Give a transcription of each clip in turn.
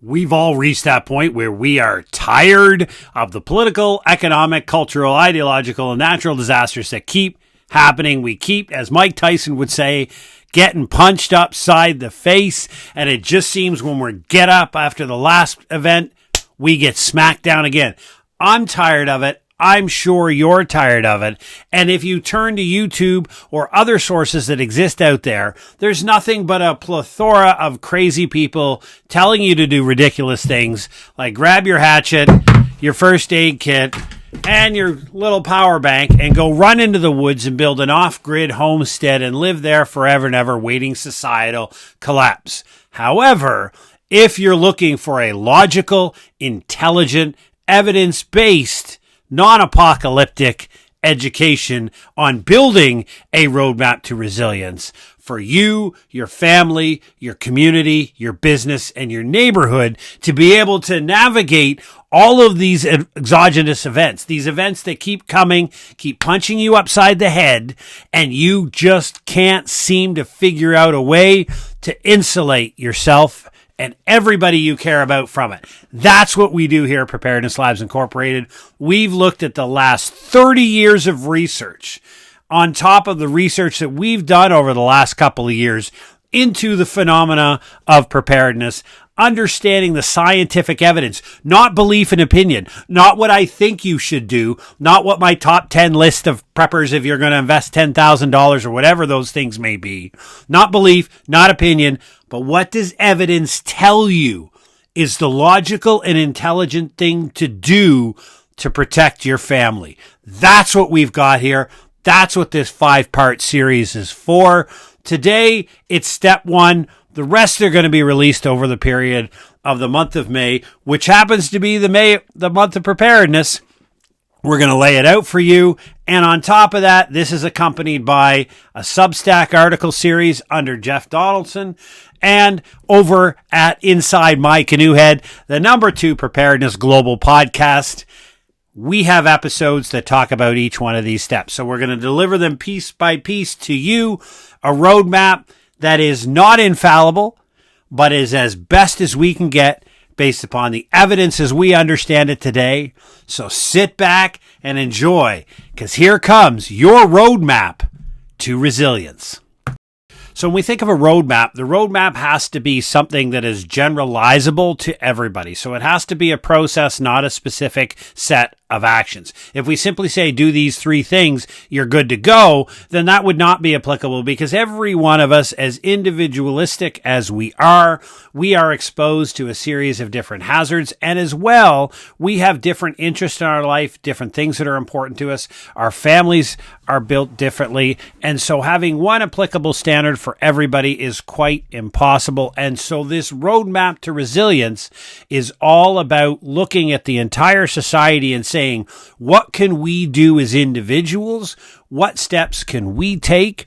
We've all reached that point where we are tired of the political, economic, cultural, ideological, and natural disasters that keep happening. We keep, as Mike Tyson would say, getting punched upside the face. And it just seems when we get up after the last event, we get smacked down again. I'm tired of it. I'm sure you're tired of it. And if you turn to YouTube or other sources that exist out there, there's nothing but a plethora of crazy people telling you to do ridiculous things like grab your hatchet, your first aid kit, and your little power bank and go run into the woods and build an off-grid homestead and live there forever and ever waiting societal collapse. However, if you're looking for a logical, intelligent, evidence-based, non-apocalyptic education on building a roadmap to resilience for you, your family, your community, your business, and your neighborhood to be able to navigate all of these exogenous events, these events that keep coming, keep punching you upside the head, and you just can't seem to figure out a way to insulate yourself and everybody you care about from it. That's what we do here at Preparedness Labs Incorporated. We've looked at the last 30 years of research on top of the research that we've done over the last couple of years into the phenomena of preparedness, understanding the scientific evidence, not belief and opinion, not what I think you should do, not what my top 10 list of preppers if you're going to invest $10,000 or whatever those things may be. Not belief, not opinion, but what does evidence tell you is the logical and intelligent thing to do to protect your family. That's what we've got here. That's what this 5-part series is for. Today, it's step 1. The rest are going to be released over the period of the month of May, which happens to be the month of preparedness. We're going to lay it out for you. And on top of that, this is accompanied by a Substack article series under Jeff Donaldson. And over at Inside My Canoe Head, the number 2 preparedness global podcast, we have episodes that talk about each one of these steps. So we're going to deliver them piece by piece to you, a roadmap that is not infallible, but is as best as we can get based upon the evidence as we understand it today. So sit back and enjoy, because here comes your roadmap to resilience. So when we think of a roadmap, the roadmap has to be something that is generalizable to everybody. So it has to be a process, not a specific set of actions. If we simply say, do these 3 things, you're good to go, then that would not be applicable, because every one of us, as individualistic as we are exposed to a series of different hazards. And as well, we have different interests in our life, different things that are important to us. Our families are built differently. And so having one applicable standard for everybody is quite impossible. And so this roadmap to resilience is all about looking at the entire society and saying, what can we do as individuals? What steps can we take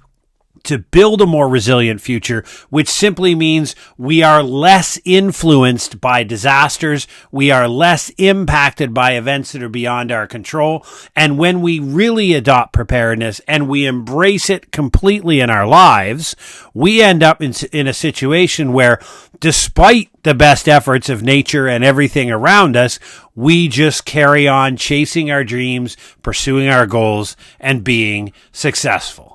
to build a more resilient future, which simply means we are less influenced by disasters. We are less impacted by events that are beyond our control. And when we really adopt preparedness and we embrace it completely in our lives, we end up in a situation where, despite the best efforts of nature and everything around us, we just carry on chasing our dreams, pursuing our goals, and being successful.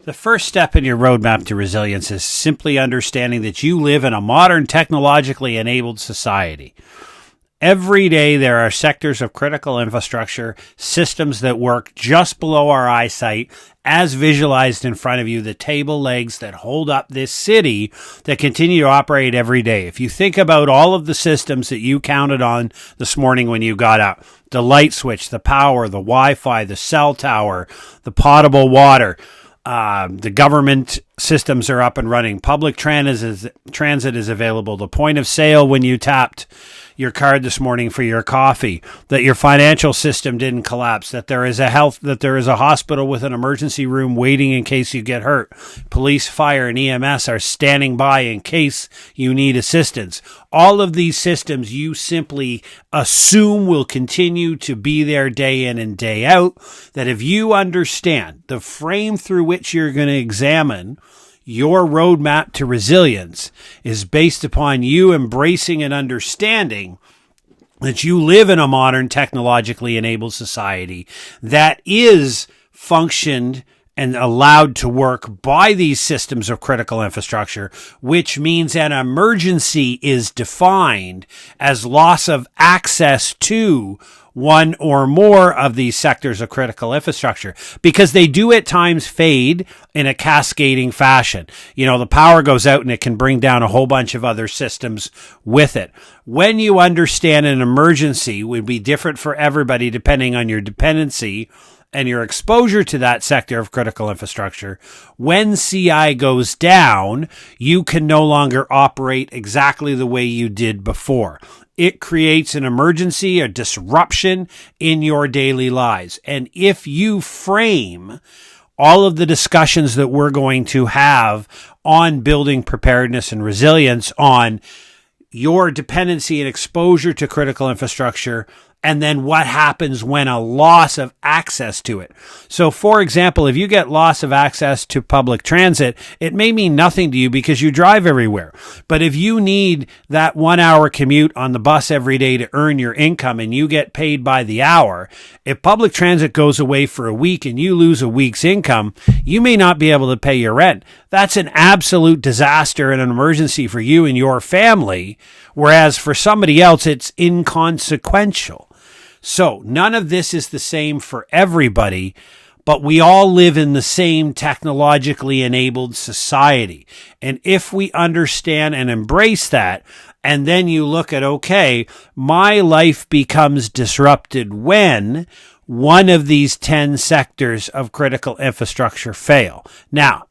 The first step in your roadmap to resilience is simply understanding that you live in a modern, technologically enabled society. Every day there are sectors of critical infrastructure, systems that work just below our eyesight, as visualized in front of you, the table legs that hold up this city that continue to operate every day. If you think about all of the systems that you counted on this morning when you got up, the light switch, the power, the Wi-Fi, the cell tower, the potable water, the government systems are up and running. Public transit is available. The point of sale when you tapped your card this morning for your coffee, that your financial system didn't collapse, that there is a hospital with an emergency room waiting in case you get hurt. Police, fire, and EMS are standing by in case you need assistance. All of these systems you simply assume will continue to be there day in and day out, that if you understand the frame through which you're going to examine Your roadmap to resilience is based upon you embracing and understanding that you live in a modern, technologically enabled society that is functioned and allowed to work by these systems of critical infrastructure, which means an emergency is defined as loss of access to one or more of these sectors of critical infrastructure, because they do at times fade in a cascading fashion. The power goes out and it can bring down a whole bunch of other systems with it. When you understand an emergency would be different for everybody depending on your dependency and your exposure to that sector of critical infrastructure. When CI goes down, you can no longer operate exactly the way you did before. It creates an emergency, a disruption in your daily lives. And if you frame all of the discussions that we're going to have on building preparedness and resilience on your dependency and exposure to critical infrastructure, and then what happens when a loss of access to it. So, for example, if you get loss of access to public transit, it may mean nothing to you because you drive everywhere. But if you need that 1 hour commute on the bus every day to earn your income and you get paid by the hour, if public transit goes away for a week and you lose a week's income, you may not be able to pay your rent. That's an absolute disaster and an emergency for you and your family, whereas for somebody else, it's inconsequential. So none of this is the same for everybody, but we all live in the same technologically enabled society. And if we understand and embrace that, and then you look at, okay, my life becomes disrupted when one of these 10 sectors of critical infrastructure fail. Now,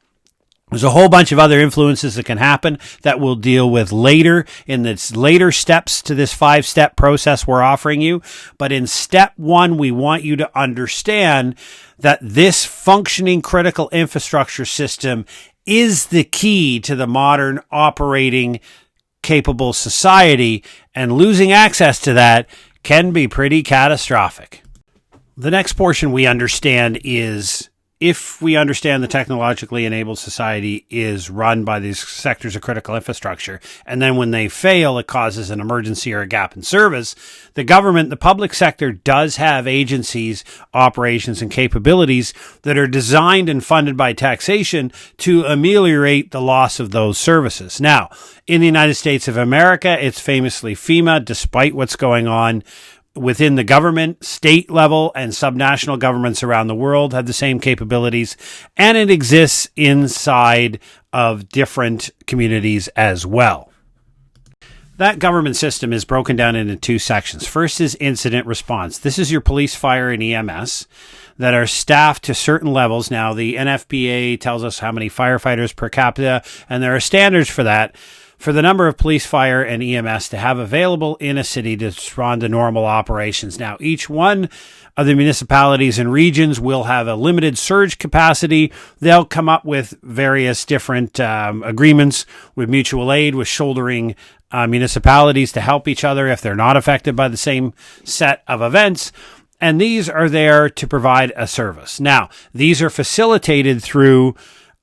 there's a whole bunch of other influences that can happen that we'll deal with later in the later steps to this 5-step process we're offering you. But in step 1, we want you to understand that this functioning critical infrastructure system is the key to the modern operating capable society, and losing access to that can be pretty catastrophic. The next portion we understand is, if we understand the technologically enabled society is run by these sectors of critical infrastructure, and then when they fail, it causes an emergency or a gap in service, the government, the public sector, does have agencies, operations, and capabilities that are designed and funded by taxation to ameliorate the loss of those services. Now, in the United States of America, it's famously FEMA, despite what's going on within the government. State level and subnational governments around the world have the same capabilities, and it exists inside of different communities as well. That government system is broken down into 2 sections. First is incident response. This is your police, fire, and EMS that are staffed to certain levels. Now, the NFPA tells us how many firefighters per capita, and there are standards for that, for the number of police, fire, and EMS to have available in a city to respond to normal operations. Now, each one of the municipalities and regions will have a limited surge capacity. They'll come up with various different agreements with mutual aid, with shouldering municipalities to help each other if they're not affected by the same set of events. And these are there to provide a service. Now, these are facilitated through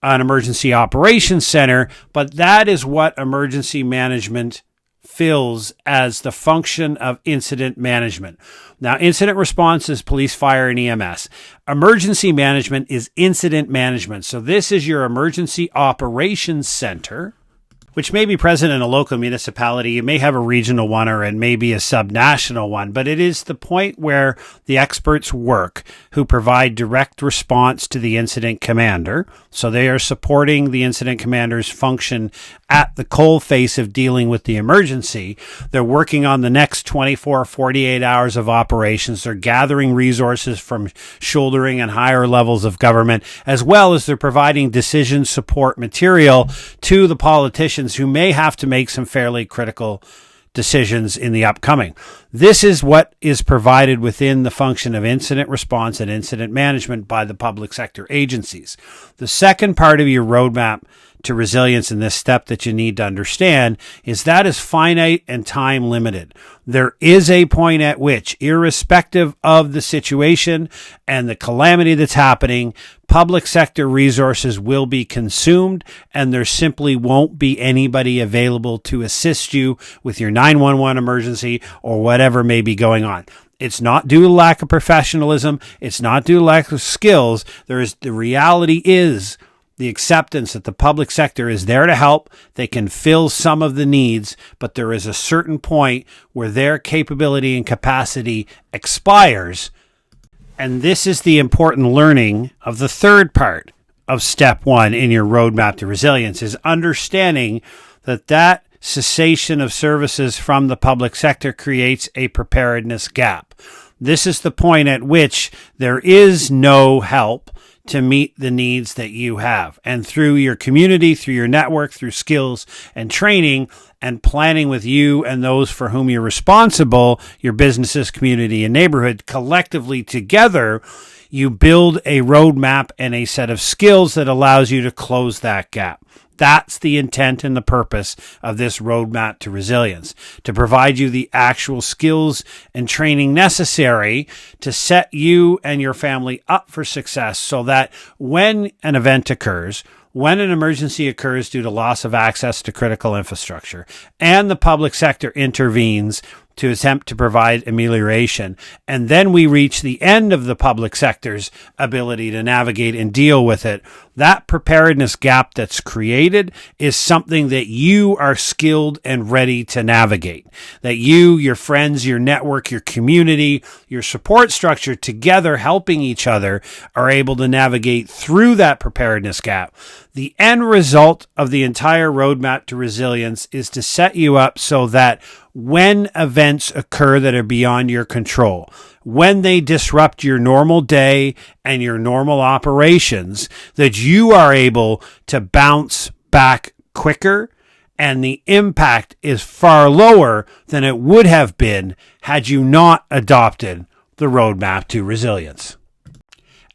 an emergency operations center, but that is what emergency management fills as the function of incident management. Now, incident response is police, fire, and EMS. Emergency management is incident management. So this is your emergency operations center, which may be present in a local municipality. You may have a regional one, or it may be a subnational one, but it is the point where the experts work who provide direct response to the incident commander. So they are supporting the incident commander's function at the coalface of dealing with the emergency. They're working on the next 24, 48 hours of operations. They're gathering resources from shouldering and higher levels of government, as well as they're providing decision support material to the politicians who may have to make some fairly critical decisions in the upcoming. This is what is provided within the function of incident response and incident management by the public sector agencies. The second part of your roadmap to resilience in this step that you need to understand is that is finite and time limited. There is a point at which, irrespective of the situation and the calamity that's happening, public sector resources will be consumed, and there simply won't be anybody available to assist you with your 911 emergency or whatever may be going on. It's not due to lack of professionalism. It's not due to lack of skills. The reality is the acceptance that the public sector is there to help. They can fill some of the needs, but there is a certain point where their capability and capacity expires. And this is the important learning of the third part of step 1 in your roadmap to resilience, is understanding that cessation of services from the public sector creates a preparedness gap. This is the point at which there is no help to meet the needs that you have. And through your community, through your network, through skills and training and planning with you and those for whom you're responsible, your businesses, community, and neighborhood, collectively together, you build a roadmap and a set of skills that allows you to close that gap. That's the intent and the purpose of this roadmap to resilience, to provide you the actual skills and training necessary to set you and your family up for success so that when an event occurs, when an emergency occurs due to loss of access to critical infrastructure, and the public sector intervenes to attempt to provide amelioration, and then we reach the end of the public sector's ability to navigate and deal with it, that preparedness gap that's created is something that you are skilled and ready to navigate. That you, your friends, your network, your community, your support structure together helping each other are able to navigate through that preparedness gap. The end result of the entire roadmap to resilience is to set you up so that when events occur that are beyond your control, when they disrupt your normal day and your normal operations, that you are able to bounce back quicker, and the impact is far lower than it would have been had you not adopted the roadmap to resilience.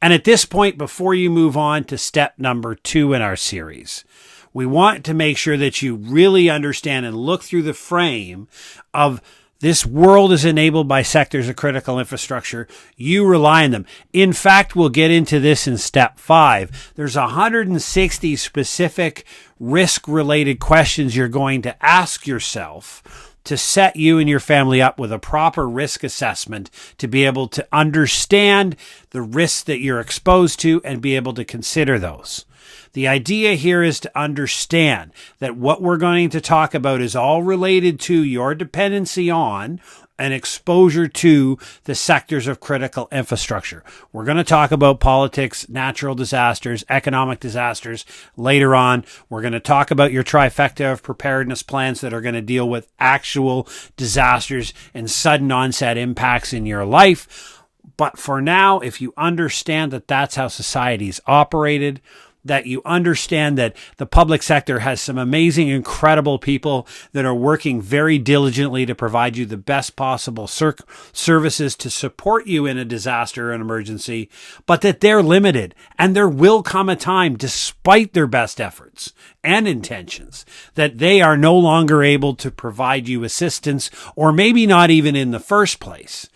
And at this point, before you move on to step number 2 in our series, we want to make sure that you really understand and look through the frame of this world is enabled by sectors of critical infrastructure. You rely on them. In fact, we'll get into this in step 5. There's 160 specific risk-related questions you're going to ask yourself to set you and your family up with a proper risk assessment to be able to understand the risks that you're exposed to and be able to consider those. The idea here is to understand that what we're going to talk about is all related to your dependency on and exposure to the sectors of critical infrastructure. We're going to talk about politics, natural disasters, economic disasters later on. We're going to talk about your trifecta of preparedness plans that are going to deal with actual disasters and sudden onset impacts in your life. But for now, if you understand that that's how society's operated, that you understand that the public sector has some amazing, incredible people that are working very diligently to provide you the best possible services to support you in a disaster or an emergency, but that they're limited. And there will come a time, despite their best efforts and intentions, that they are no longer able to provide you assistance, or maybe not even in the first place.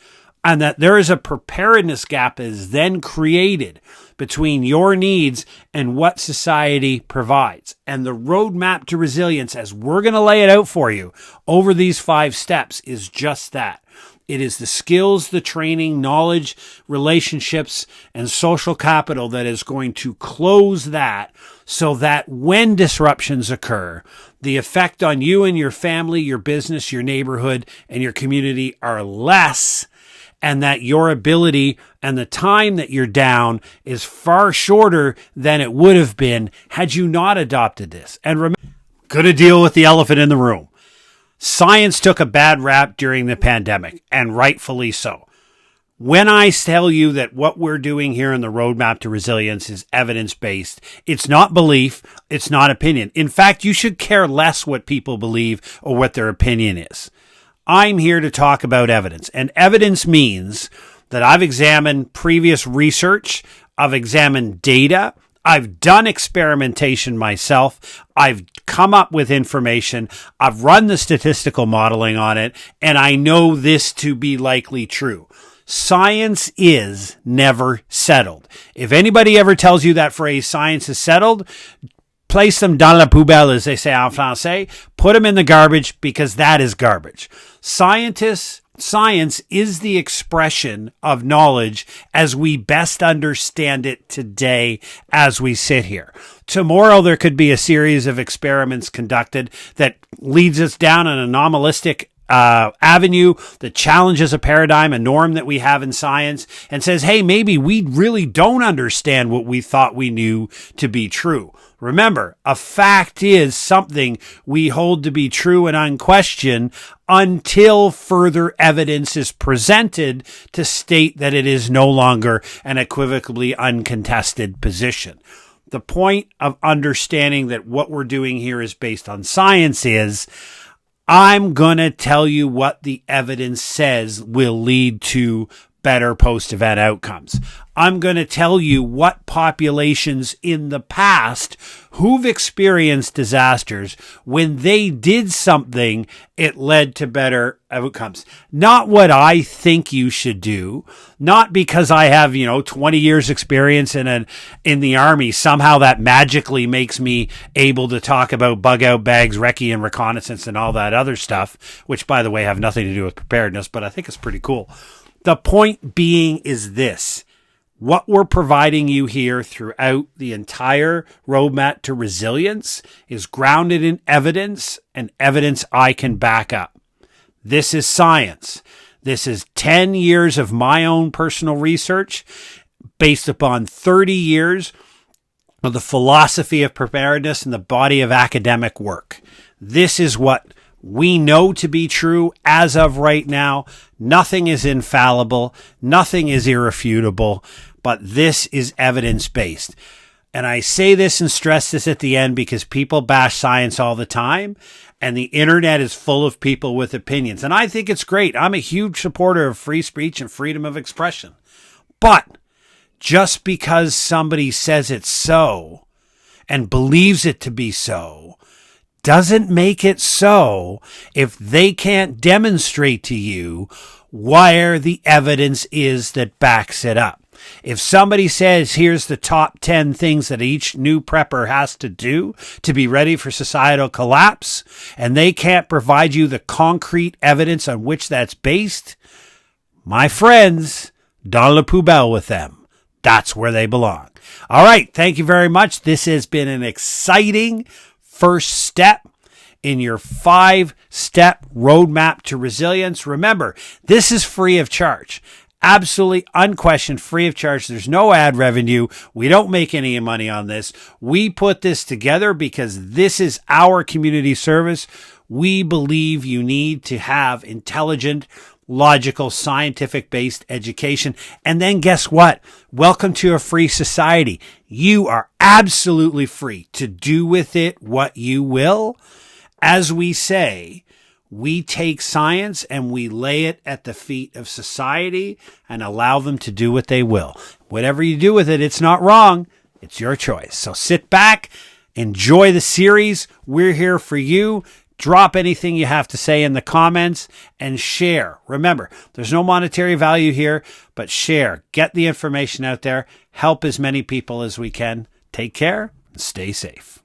And that there is a preparedness gap that is then created between your needs and what society provides. And the roadmap to resilience, as we're going to lay it out for you over these 5 steps, is just that. It is the skills, the training, knowledge, relationships, and social capital that is going to close that so that when disruptions occur, the effect on you and your family, your business, your neighborhood, and your community are less, and that your ability and the time that you're down is far shorter than it would have been had you not adopted this. And remember, going to deal with the elephant in the room. Science took a bad rap during the pandemic, and rightfully so. When I tell you that what we're doing here in the roadmap to resilience is evidence-based, it's not belief, it's not opinion. In fact, you should care less what people believe or what their opinion is. I'm here to talk about evidence, and evidence means that I've examined previous research, I've examined data, I've done experimentation myself. I've come up with information. I've run the statistical modeling on it, and I know this to be likely true. Science is never settled. If anybody ever tells you that phrase, science is settled, place them dans la poubelle, as they say en français. Put them in the garbage, because that is garbage. Science is the expression of knowledge as we best understand it today as we sit here. Tomorrow there could be a series of experiments conducted that leads us down an anomalistic avenue that challenges a paradigm, a norm that we have in science, and says, hey, maybe we really don't understand what we thought we knew to be true. Remember, a fact is something we hold to be true and unquestioned until further evidence is presented to state that it is no longer an equivocally uncontested position. The point of understanding that what we're doing here is based on science is, I'm going to tell you what the evidence says will lead to better post-event outcomes. I'm going to tell you what populations in the past who've experienced disasters, when they did something, it led to better outcomes. Not what I think you should do, not because I have, 20 years experience in the Army. Somehow that magically makes me able to talk about bug out bags, recce and reconnaissance and all that other stuff, which by the way have nothing to do with preparedness, but I think it's pretty cool. The point being is this. What we're providing you here throughout the entire roadmap to resilience is grounded in evidence, and evidence I can back up. This is science. This is 10 years of my own personal research based upon 30 years of the philosophy of preparedness and the body of academic work. This is what we know to be true as of right now. Nothing is infallible. Nothing is irrefutable. But this is evidence-based. And I say this and stress this at the end because people bash science all the time, and the internet is full of people with opinions. And I think it's great. I'm a huge supporter of free speech and freedom of expression. But just because somebody says it's so and believes it to be so doesn't make it so if they can't demonstrate to you where the evidence is that backs it up. If somebody says, here's the top 10 things that each new prepper has to do to be ready for societal collapse, and they can't provide you the concrete evidence on which that's based, my friends, dans la poubelle with them. That's where they belong. All right. Thank you very much. This has been an exciting first step in your 5-step roadmap to resilience. Remember, this is free of charge. Absolutely unquestioned, free of charge. There's no ad revenue. We don't make any money on this. We put this together because this is our community service. We believe you need to have intelligent, logical, scientific-based education. And then guess what? Welcome to a free society. You are absolutely free to do with it what you will. As we say, we take science and we lay it at the feet of society and allow them to do what they will. Whatever you do with it, it's not wrong. It's your choice. So sit back, enjoy the series. We're here for you. Drop anything you have to say in the comments and share. Remember, there's no monetary value here, but share. Get the information out there. Help as many people as we can. Take care and stay safe.